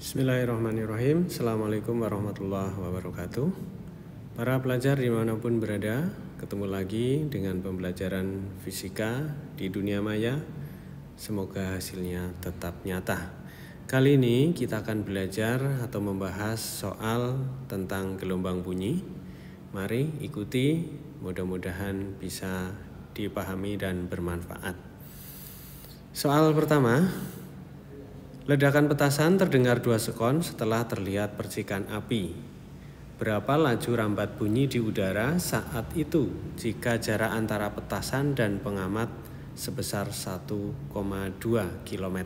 Bismillahirrahmanirrahim. Assalamualaikum warahmatullahi wabarakatuh. Para pelajar dimanapun berada, ketemu lagi dengan pembelajaran fisika di dunia maya. Semoga hasilnya tetap nyata. Kali ini kita akan belajar atau membahas soal tentang gelombang bunyi. Mari ikuti, mudah-mudahan bisa dipahami dan bermanfaat. Soal pertama, ledakan petasan terdengar 2 sekon setelah terlihat percikan api. Berapa laju rambat bunyi di udara saat itu jika jarak antara petasan dan pengamat sebesar 1,2 km?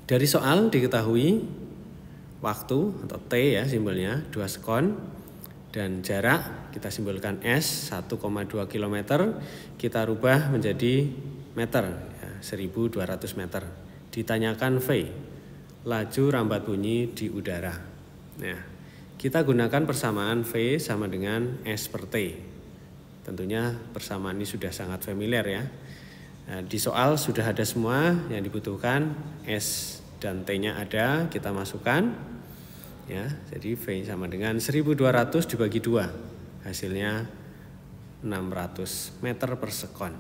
Dari soal diketahui waktu atau T ya simbolnya 2 sekon dan jarak kita simbolkan S 1,2 km, kita rubah menjadi meter ya, 1200 meter. Ditanyakan V, laju rambat bunyi di udara. Nah, kita gunakan persamaan V sama dengan S per T. Tentunya persamaan ini sudah sangat familiar ya. Nah, di soal sudah ada semua yang dibutuhkan, S dan T-nya ada, kita masukkan. Ya, jadi V sama dengan 1200 dibagi 2. Hasilnya 600 meter per sekon.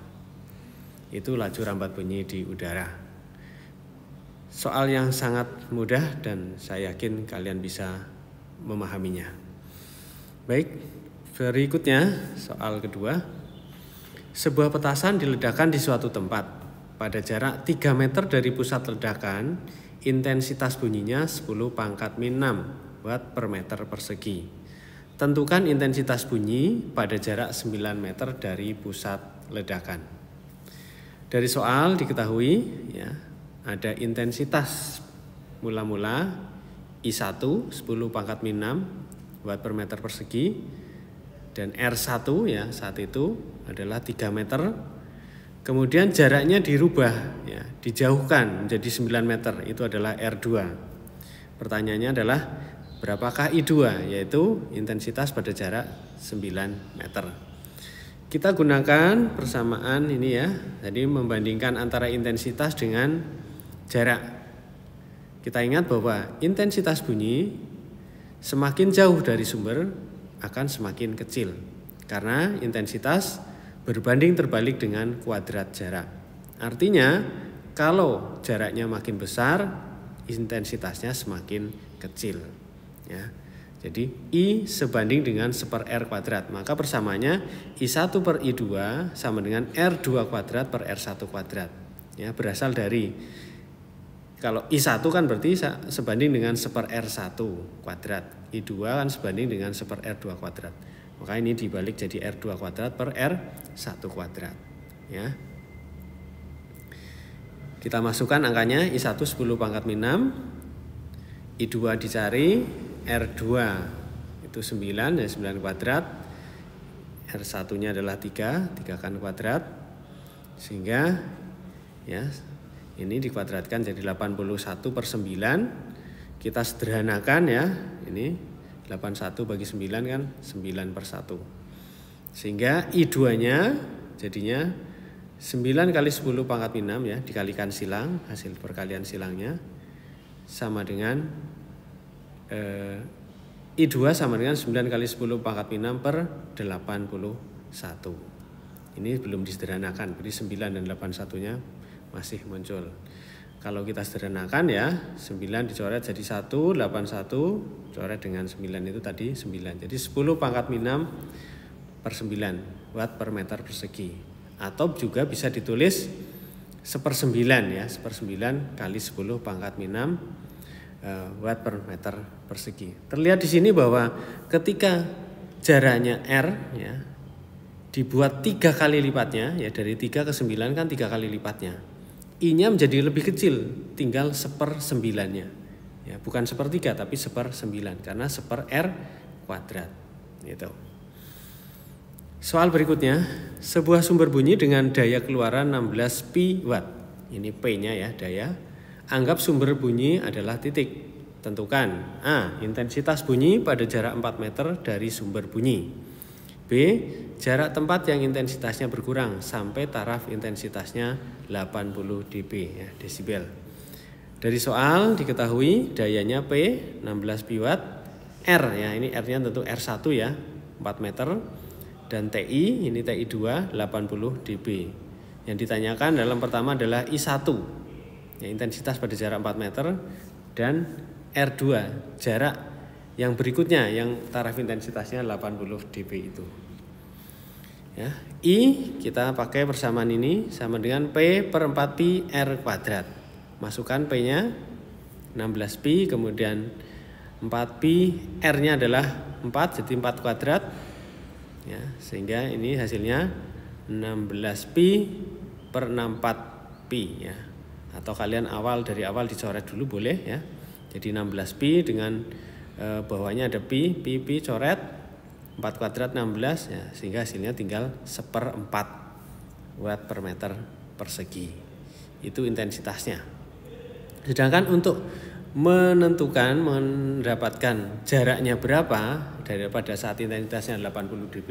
Itu laju rambat bunyi di udara. Soal yang sangat mudah dan saya yakin kalian bisa memahaminya. Baik, berikutnya soal kedua. Sebuah petasan diledakkan di suatu tempat. Pada jarak 3 meter dari pusat ledakan, intensitas bunyinya 10⁻⁻⁶ watt per meter persegi. Tentukan intensitas bunyi pada jarak 9 meter dari pusat ledakan. Dari soal diketahui ya, ada intensitas mula-mula I1 10⁻⁶ watt per meter persegi dan R1 ya saat itu adalah 3 meter. Kemudian jaraknya dirubah ya, dijauhkan menjadi 9 meter, itu adalah R2. Pertanyaannya adalah berapakah I2, yaitu intensitas pada jarak 9 meter. Kita gunakan persamaan ini ya, jadi membandingkan antara intensitas dengan jarak. Kita ingat bahwa intensitas bunyi semakin jauh dari sumber akan semakin kecil, karena intensitas berbanding terbalik dengan kuadrat jarak. Artinya, kalau jaraknya makin besar, intensitasnya semakin kecil. Ya, jadi I sebanding dengan 1/R kuadrat. Maka persamaannya I1 per I2 sama dengan R2 kuadrat per R1 kuadrat. Ya, berasal dari kalau I1 kan berarti sebanding dengan 1/R1 kuadrat. I2 kan sebanding dengan 1/R2 kuadrat. Maka ini dibalik jadi R2 kuadrat per R1 kuadrat. Ya. Kita masukkan angkanya I1 10⁻⁶, I2 dicari, R2 itu 9 ya 9 kuadrat, R1-nya adalah 3 kan kuadrat, sehingga ya ini dikuadratkan jadi 81/9. Kita sederhanakan ya, ini 81 bagi 9 kan 9/1, sehingga I2-nya jadinya 9 kali 10⁻⁶ ya, dikalikan silang, hasil perkalian silangnya sama dengan I2 sama dengan 9 kali 10⁻⁴ per 81. Ini belum disederhanakan, jadi 9 dan 81-nya masih muncul. Kalau kita sederhanakan ya, 9 dicoret jadi 1, 81 coret dengan 9 itu tadi 9. Jadi 10⁻⁹/9 watt per meter persegi. Atau juga bisa ditulis 1/9 ya, 1/9 kali 10⁻⁴ watt per meter persegi. Terlihat di sini bahwa ketika jaraknya R ya dibuat 3 kali lipatnya ya, dari 3 ke 9 kan 3 kali lipatnya. I-nya menjadi lebih kecil, tinggal 1/9-nya. Ya, bukan 1/3 tapi 1/9 karena 1/R kuadrat. Gitu. Soal berikutnya, sebuah sumber bunyi dengan daya keluaran 16 pi watt. Ini P-nya ya, daya. Anggap sumber bunyi adalah titik. Tentukan A. Intensitas bunyi pada jarak 4 meter dari sumber bunyi. B. jarak tempat yang intensitasnya berkurang sampai taraf intensitasnya 80 dB ya, desibel. Dari soal diketahui dayanya P 16 biwatt, R ya, ini R-nya tentu R1 ya, 4 meter, dan TI ini TI2 80 dB. Yang ditanyakan dalam pertama adalah I1 ya, intensitas pada jarak 4 meter, dan R2 jarak yang berikutnya yang taraf intensitasnya 80 dB itu. Ya, I kita pakai persamaan ini sama dengan P per 4pi R kuadrat. Masukkan P-nya 16pi, kemudian 4pi, R-nya adalah 4, jadi 4 kuadrat. Ya, sehingga ini hasilnya 16pi per 64pi ya. Atau kalian dari awal dicoret dulu boleh ya. Jadi 16pi dengan bawahnya ada pi coret, 4 kuadrat 16 ya, sehingga hasilnya tinggal 1/4 watt per meter persegi. Itu intensitasnya. Sedangkan untuk mendapatkan jaraknya berapa daripada saat intensitasnya 80 dB,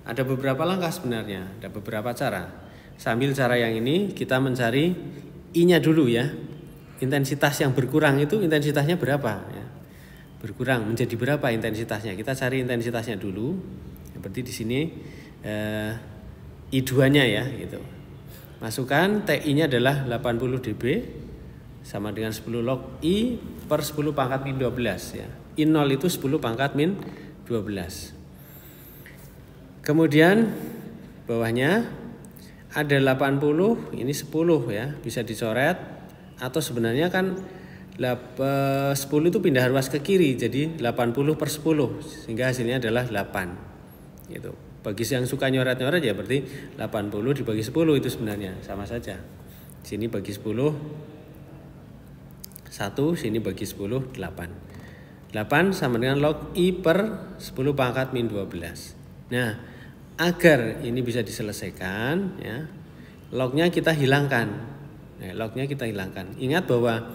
ada beberapa langkah sebenarnya, ada beberapa cara. Sambil cara yang ini kita mencari I-nya dulu ya. Intensitas yang berkurang itu intensitasnya berapa ya? Berkurang menjadi berapa intensitasnya? Kita cari intensitasnya dulu. Seperti di sini I2-nya ya gitu. Masukkan TI-nya adalah 80 dB sama dengan 10 log I per 10 pangkat min 12 ya. I0 itu 10 pangkat min 12. Kemudian bawahnya ada 80, ini 10 ya, bisa dicoret, atau sebenarnya kan 10 itu pindah ruas ke kiri, jadi 80 per 10 sehingga hasilnya adalah 8 gitu. Bagi yang suka nyoret-nyoret ya berarti 80 dibagi 10 itu sebenarnya sama saja. Sini bagi 10 1, sini bagi 10 8. 8 sama dengan log I per 10 pangkat min 12. Nah, agar ini bisa diselesaikan ya, lognya kita hilangkan. Nah, lognya kita hilangkan. Ingat bahwa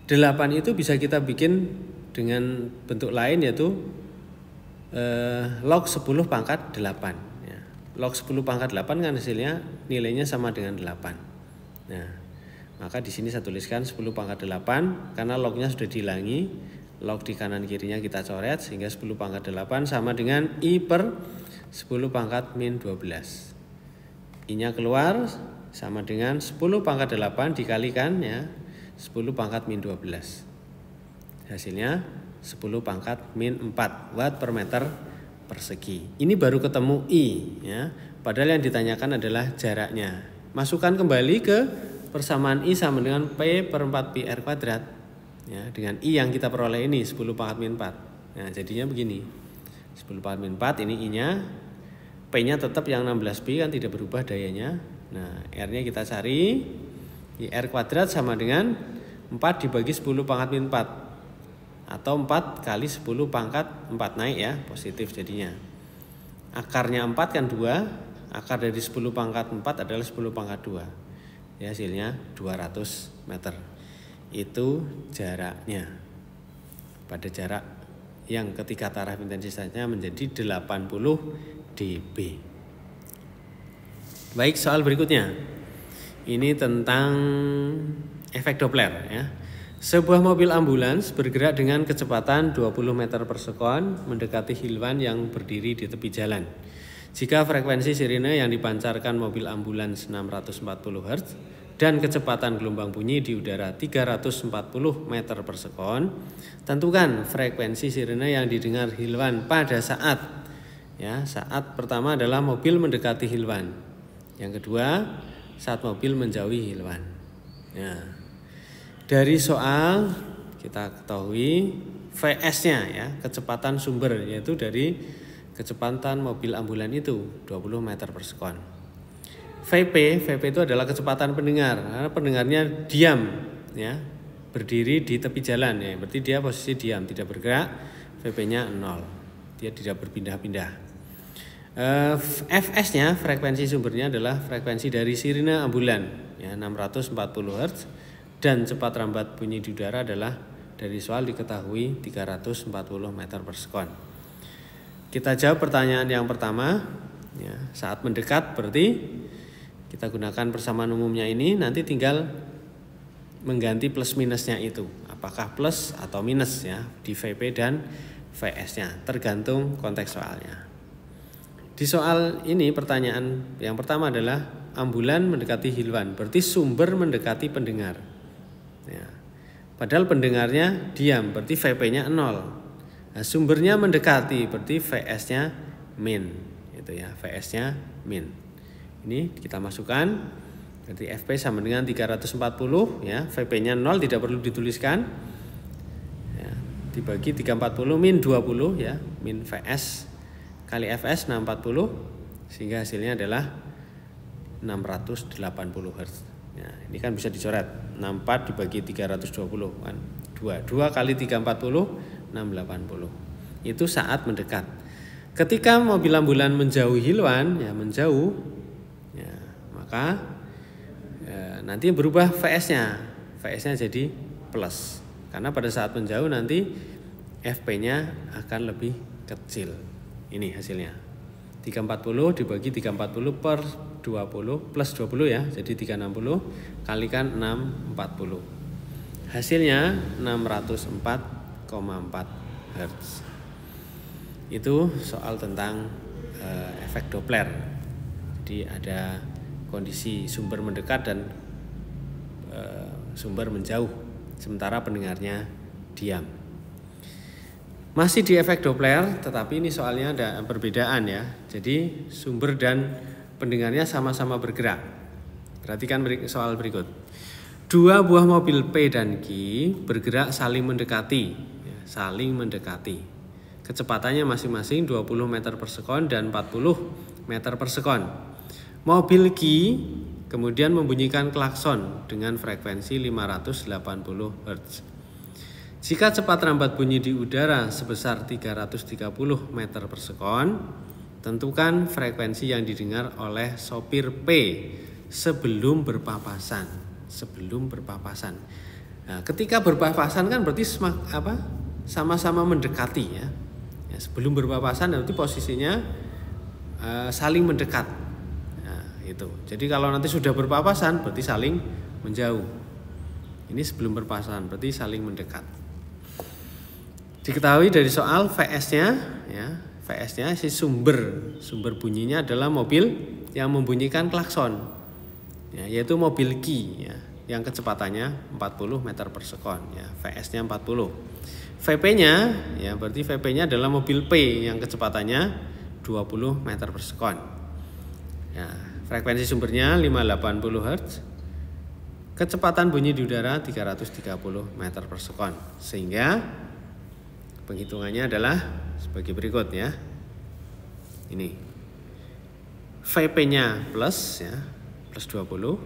8 itu bisa kita bikin dengan bentuk lain, yaitu log 10 pangkat 8 ya. Log 10 pangkat 8 kan hasilnya nilainya sama dengan 8. Nah, maka di sini saya tuliskan 10 pangkat 8 karena lognya sudah dihilangi. Log di kanan kirinya kita coret sehingga 10 pangkat 8 sama dengan I per 10 pangkat min 12. I-nya keluar sama dengan 10 pangkat 8 dikalikan ya 10 pangkat min 12. Hasilnya 10 pangkat min 4 watt per meter persegi. Ini baru ketemu I ya. Padahal yang ditanyakan adalah jaraknya. Masukkan kembali ke persamaan I sama dengan P per 4pi R kuadrat ya, dengan I yang kita peroleh ini 10 pangkat min 4. Nah, jadinya begini. 10 pangkat min 4 ini I-nya. P-nya tetap yang 16pi kan tidak berubah dayanya. Nah, R-nya kita cari. I R kuadrat sama dengan 4 dibagi 10 pangkat min 4 atau 4 kali 10 pangkat 4 naik ya, positif jadinya. Akarnya 4 kan 2, akar dari 10 pangkat 4 adalah 10 pangkat 2 ya, hasilnya 200 meter. Itu jaraknya pada jarak yang ketika taraf intensitasnya menjadi 80 dB. Baik, soal berikutnya. Ini tentang efek Doppler ya. Sebuah mobil ambulans bergerak dengan kecepatan 20 meter per sekon mendekati hewan yang berdiri di tepi jalan. Jika frekuensi sirine yang dipancarkan mobil ambulans 640 Hz dan kecepatan gelombang bunyi di udara 340 meter per sekon, tentukan frekuensi sirine yang didengar hewan pada saat pertama adalah mobil mendekati hewan. Yang kedua, saat mobil menjauhi hewan. Ya. Dari soal kita ketahui VS-nya ya, kecepatan sumber, yaitu dari kecepatan mobil ambulan itu 20 meter per sekon. VP itu adalah kecepatan pendengar, karena pendengarnya diam ya, berdiri di tepi jalan ya, berarti dia posisi diam, tidak bergerak. VP-nya 0, dia tidak berpindah-pindah. FS-nya, frekuensi sumbernya adalah frekuensi dari sirine ambulan ya, 640 Hz, dan cepat rambat bunyi di udara adalah dari soal diketahui 340 meter per sekon. Kita jawab pertanyaan yang pertama. Ya, saat mendekat berarti kita gunakan persamaan umumnya ini, nanti tinggal mengganti plus minusnya itu. Apakah plus atau minus ya di VP dan VS-nya, tergantung konteks soalnya. Di soal ini pertanyaan yang pertama adalah ambulan mendekati Hilwan, berarti sumber mendekati pendengar. Ya. Padahal pendengarnya diam, berarti VP-nya 0. Nah, sumbernya mendekati, berarti VS-nya min, itu ya, VS-nya min. Ini kita masukkan, berarti FP sama dengan 340 ya, VP-nya 0 tidak perlu dituliskan. Ya, dibagi 340 min 20 ya, min VS kali FS 640 sehingga hasilnya adalah 680 Hz. Ya, ini kan bisa dicoret. 64 dibagi 320 kan 2 kali 340 680. Itu saat mendekat. Ketika mobil ambulan menjauhi Hilwan, ya menjauh, ya, maka nanti berubah VS-nya. VS-nya jadi plus. Karena pada saat menjauh nanti FP-nya akan lebih kecil. Ini hasilnya. 340 dibagi 340 per 20 plus 20 ya, jadi 360 kalikan 640. Hasilnya 604,4 Hz. Itu soal tentang efek Doppler. Jadi ada kondisi sumber mendekat dan sumber menjauh, sementara pendengarnya diam. Masih di efek Doppler, tetapi ini soalnya ada perbedaan ya. Jadi sumber dan pendengarnya sama-sama bergerak. Perhatikan soal berikut. Dua buah mobil P dan Q bergerak saling mendekati. Saling mendekati. Kecepatannya masing-masing 20 meter per sekon dan 40 meter per sekon. Mobil Q kemudian membunyikan klakson dengan frekuensi 580 Hz. Jika cepat rambat bunyi di udara sebesar 330 meter per sekon, tentukan frekuensi yang didengar oleh sopir P sebelum berpapasan. Sebelum berpapasan. Nah, ketika berpapasan kan berarti sama-sama mendekati ya. Ya, sebelum berpapasan berarti posisinya saling mendekat. Nah, itu. Jadi kalau nanti sudah berpapasan berarti saling menjauh. Ini sebelum berpapasan berarti saling mendekat. Diketahui dari soal VS-nya ya, VS-nya si sumber bunyinya adalah mobil yang membunyikan klakson. Ya, yaitu mobil Q ya, yang kecepatannya 40 meter per sekon ya, VS-nya 40. VP-nya ya, berarti VP-nya adalah mobil P yang kecepatannya 20 meter per sekon. Ya, frekuensi sumbernya 580 Hz. Kecepatan bunyi di udara 330 meter per sekon. Sehingga penghitungannya adalah sebagai berikut ya. Ini. VP-nya plus ya, plus 20.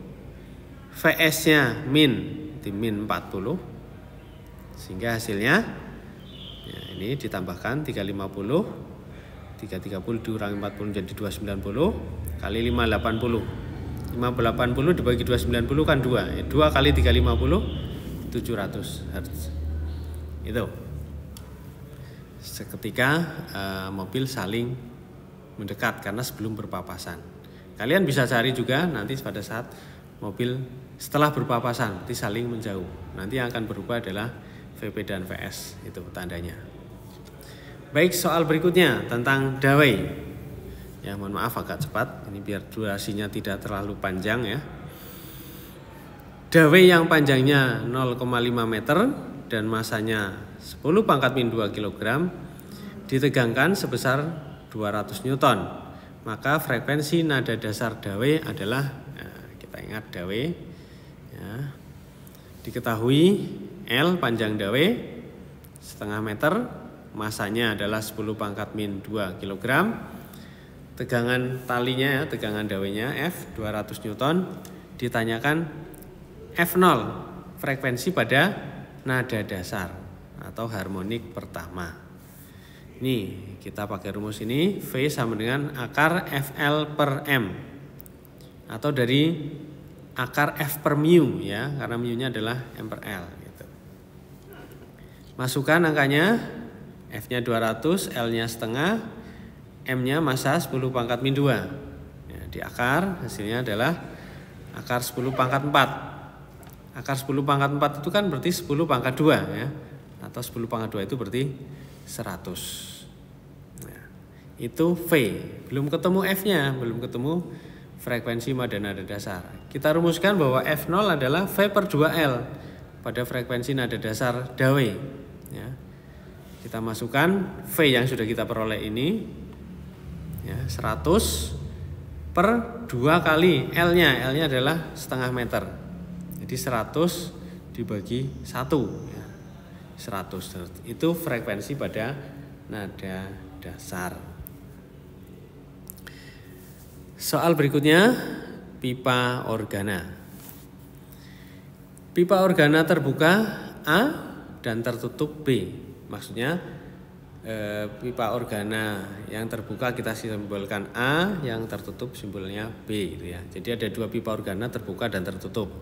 VS-nya min, di min 40. Sehingga hasilnya ya, ini ditambahkan 350. 330 dikurangi 40 jadi 290 kali 580. 580 dibagi 290 kan 2. 2 kali 350 700 Hz. Itu. Seketika mobil saling mendekat karena sebelum berpapasan. Kalian bisa cari juga nanti pada saat mobil setelah berpapasan, nanti saling menjauh. Nanti yang akan berubah adalah VP dan VS, itu tandanya. Baik, soal berikutnya tentang dawai. Ya, mohon maaf agak cepat, ini biar durasinya tidak terlalu panjang ya. Dawai yang panjangnya 0,5 meter dan masanya 10 pangkat min 2 kg ditegangkan sebesar 200 Newton. Maka frekuensi nada dasar dawai adalah, ya, kita ingat dawai ya, diketahui L panjang dawai setengah meter, masanya adalah 10 pangkat min 2 kg. Tegangan talinya ya, tegangan dawainya F 200 Newton. Ditanyakan F0 frekuensi pada nada dasar atau harmonik pertama. Ini kita pakai rumus ini, V sama dengan akar FL per M atau dari akar F per mu ya, karena mu-nya adalah M per L gitu. Masukkan angkanya, F-nya 200, L-nya setengah, M-nya massa 10 pangkat min 2. Ya, di akar hasilnya adalah akar 10 pangkat 4. Akar 10 pangkat 4 itu kan berarti 10 pangkat 2 ya. Atau 10 pangkat 2 itu berarti 100. Nah, itu V. Belum ketemu F-nya, belum ketemu frekuensi nada dasar. Kita rumuskan bahwa F0 adalah V per 2L pada frekuensi nada dasar Dawei. Ya. Kita masukkan V yang sudah kita peroleh ini, ya, 100 per 2 kali L-nya. L-nya adalah setengah meter. Jadi 100 dibagi 1. Ya. 100. Itu frekuensi pada nada dasar. Soal berikutnya, pipa organa. Pipa organa terbuka A dan tertutup B. Maksudnya pipa organa yang terbuka kita simbolkan A, yang tertutup simbolnya B gitu ya. Jadi ada dua pipa organa terbuka dan tertutup.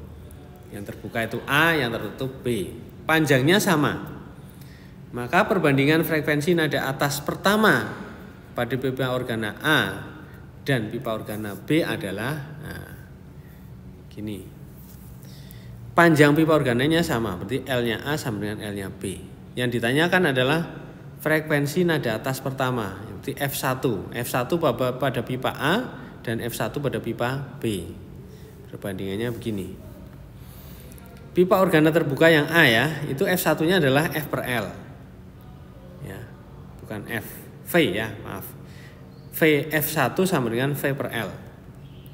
Yang terbuka itu A, yang tertutup B. Panjangnya sama. Maka perbandingan frekuensi nada atas pertama pada pipa organa A dan pipa organa B adalah gini. Panjang pipa organanya sama, berarti L-nya A sama dengan L-nya B. Yang ditanyakan adalah frekuensi nada atas pertama, berarti F1. F1 pada pipa A dan F1 pada pipa B. Perbandingannya begini. Pipa organa terbuka yang A ya, itu F1-nya adalah F per L. Ya, bukan F, V ya, maaf. V F1 sama dengan V per L.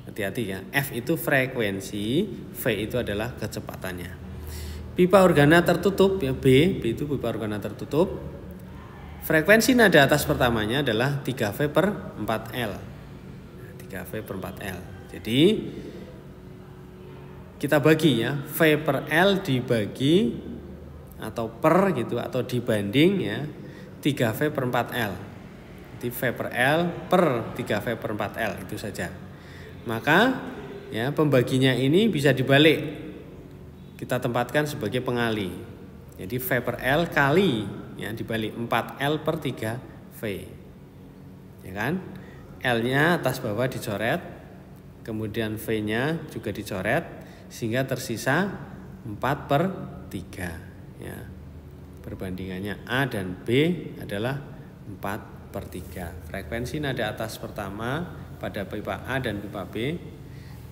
Hati-hati ya, F itu frekuensi, V itu adalah kecepatannya. Pipa organa tertutup ya, B itu pipa organa tertutup. Frekuensi nada atas pertamanya adalah 3V per 4L. 3V per 4L. Jadi kita bagi ya, V per L dibagi atau per gitu atau dibanding ya 3V per 4L. Jadi V per L per 3V per 4L itu saja. Maka ya pembaginya ini bisa dibalik. Kita tempatkan sebagai pengali. Jadi V per L kali ya dibalik 4L per 3V. Ya kan? L-nya atas bawah dicoret, kemudian V-nya juga dicoret sehingga tersisa 4 per 3 ya. Perbandingannya A dan B adalah 4 per 3. Frekuensi nada atas pertama pada pipa A dan pipa B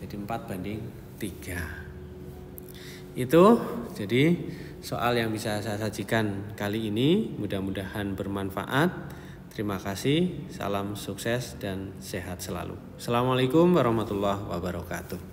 jadi 4:3. Itu jadi soal yang bisa saya sajikan kali ini. Mudah-mudahan bermanfaat. Terima kasih, salam sukses dan sehat selalu. Assalamualaikum warahmatullahi wabarakatuh.